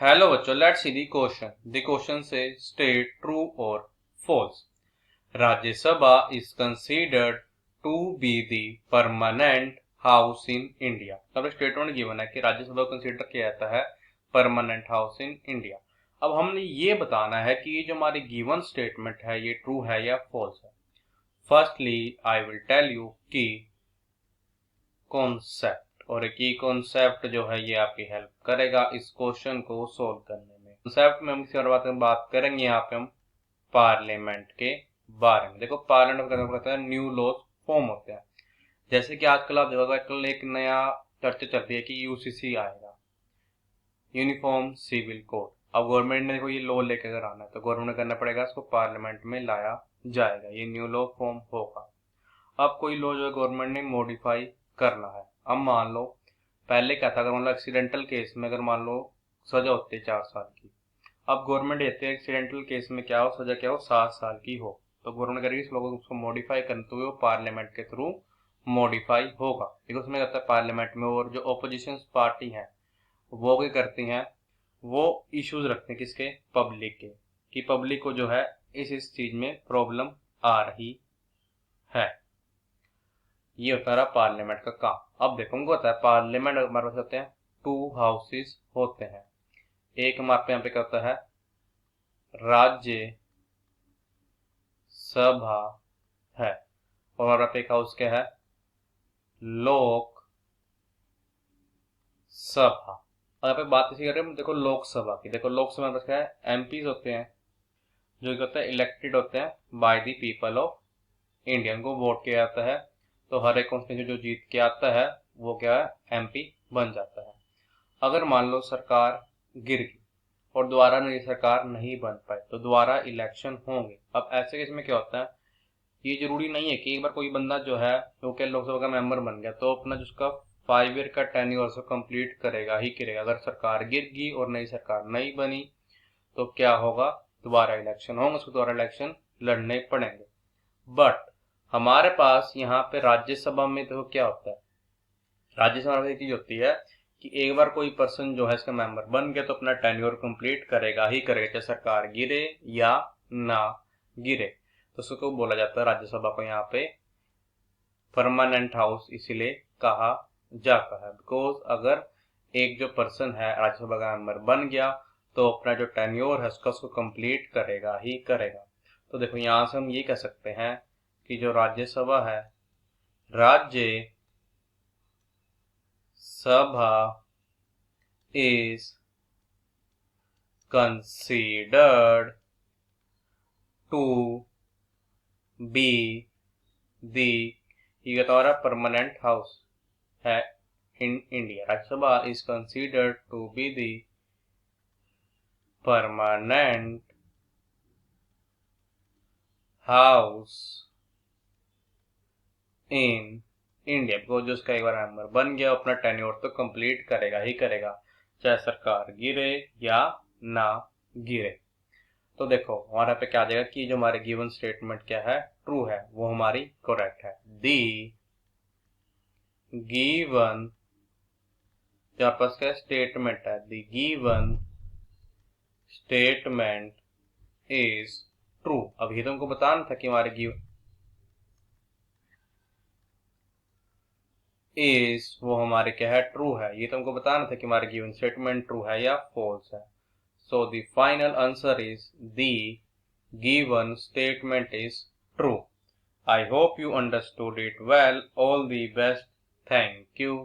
Hello बच्चों, let's see the question. The question says state true और false. Rajya Sabha is considered to be the permanent house in India. तब statement given है कि Rajya Sabha consider किया जाता है परमानेंट हाउस इन इंडिया। अब हमने ये बताना है कि ये जो हमारी गिवन स्टेटमेंट है ये ट्रू है या फॉल्स है। Firstly I will tell you की कॉन्सेप्ट, और एक ही कॉन्सेप्ट जो है ये आपकी हेल्प करेगा इस क्वेश्चन को सोल्व करने में। कॉन्सेप्ट में हम किसी और बात करेंगे यहाँ पे हम पार्लियामेंट के बारे में। देखो, पार्लियामेंट का मतलब है न्यू लॉज फॉर्म होते हैं। जैसे कि आजकल आप देखोगे, आजकल एक नया चर्चा चल रही है कि यूसीसी आएगा, यूनिफॉर्म सिविल कोड। अब गवर्नमेंट ने देखो ये लॉ लेकर अगर आना है तो गवर्नमेंट ने करना पड़ेगा, इसको पार्लियामेंट में लाया जाएगा, ये न्यू लॉ फॉर्म होगा। अब कोई लॉ जो है गवर्नमेंट ने मॉडिफाई करना है। अब मान लो पहले क्या था, अगर मान लो एक्सीडेंटल केस में अगर मान लो सजा होती है 4 साल की, अब गवर्नमेंट देते हैं एक्सीडेंटल केस में क्या हो, सजा क्या हो, 7 साल की हो। तो गवर्नमेंट करेगी इस लोगों को उसको मॉडिफाई करते हुए वो पार्लियामेंट के थ्रू मॉडिफाई होगा। देखो उसमें कहता है पार्लियामेंट में, और जो ओपोजिशन पार्टी है वो क्या करती हैं, वो इश्यूज रखते हैं किसके, पब्लिक के, कि पब्लिक को जो है इस चीज में प्रॉब्लम आ रही है। ये होता रहा पार्लियामेंट का काम। अब देखो उनको होता है पार्लियामेंट हमारे पास होते हैं 2 हाउसेस होते हैं। एक हमारे पे यहाँ पे क्या होता है, राज्य सभा है, और हमारा पे एक हाउस क्या है, लोक सभा। और यहाँ पे बात इसी कर रहे हैं देखो लोकसभा की। देखो लोकसभा में क्या है, एमपीज होते हैं जो क्या होता है इलेक्टेड होते हैं by the people of India, उनको वोट किया जाता है। तो हर एक कॉन्स्टिट्यूंसी जो जीत के आता है वो क्या है, एमपी बन जाता है। अगर मान लो सरकार गिर गई और दोबारा नई सरकार नहीं बन पाई तो दोबारा इलेक्शन होंगे। अब ऐसे केस में क्या होता है, ये जरूरी नहीं है कि एक बार कोई बंदा जो है जो कि लोकसभा का मेंबर बन गया तो अपना जिसका 5 ईयर का टेन्योर से कंप्लीट करेगा ही करेगा। अगर सरकार गिर गई और नई सरकार नहीं बनी तो क्या होगा, दोबारा इलेक्शन होंगे, उसको दोबारा इलेक्शन लड़ने पड़ेंगे। बट हमारे पास यहाँ पे राज्यसभा में तो क्या होता है, राज्यसभा में एक चीज होती है कि एक बार कोई पर्सन जो है इसका मेंबर बन गया तो अपना टेन्योर कंप्लीट करेगा ही करेगा, चाहे सरकार गिरे या ना गिरे। तो उसको बोला जाता है राज्यसभा को यहाँ पे परमानेंट हाउस इसीलिए कहा जाता है, बिकॉज अगर एक जो पर्सन है राज्यसभा का मेंबर बन गया तो अपना जो टेन्योर है उसको कंप्लीट करेगा ही करेगा। तो देखो यहाँ से हम ये कह सकते हैं कि जो राज्यसभा है, राज्य सभा is considered to be the, ये हमारा परमानेंट हाउस है in India. Rajya Sabha is considered to be the permanent house in India, because जो उसका एक बार मेंबर बन गया अपना टेन्योर तो कंप्लीट करेगा ही करेगा, चाहे सरकार गिरे या ना गिरे। तो देखो हमारा पे क्या आ जाएगा कि जो हमारे गिवन स्टेटमेंट क्या है, ट्रू है, वो हमारी करेक्ट है। दी गिवन जो आपके पास क्या स्टेटमेंट है, the given statement is true. अब ये तुमको बताना था कि हमारे गिवन इज वो हमारे क्या है, ट्रू है। ये तुमको बताना था कि हमारे गिवन स्टेटमेंट ट्रू है या फॉल्स है। So the final answer is the given statement is true. I hope you understood it well. All the best. Thank you.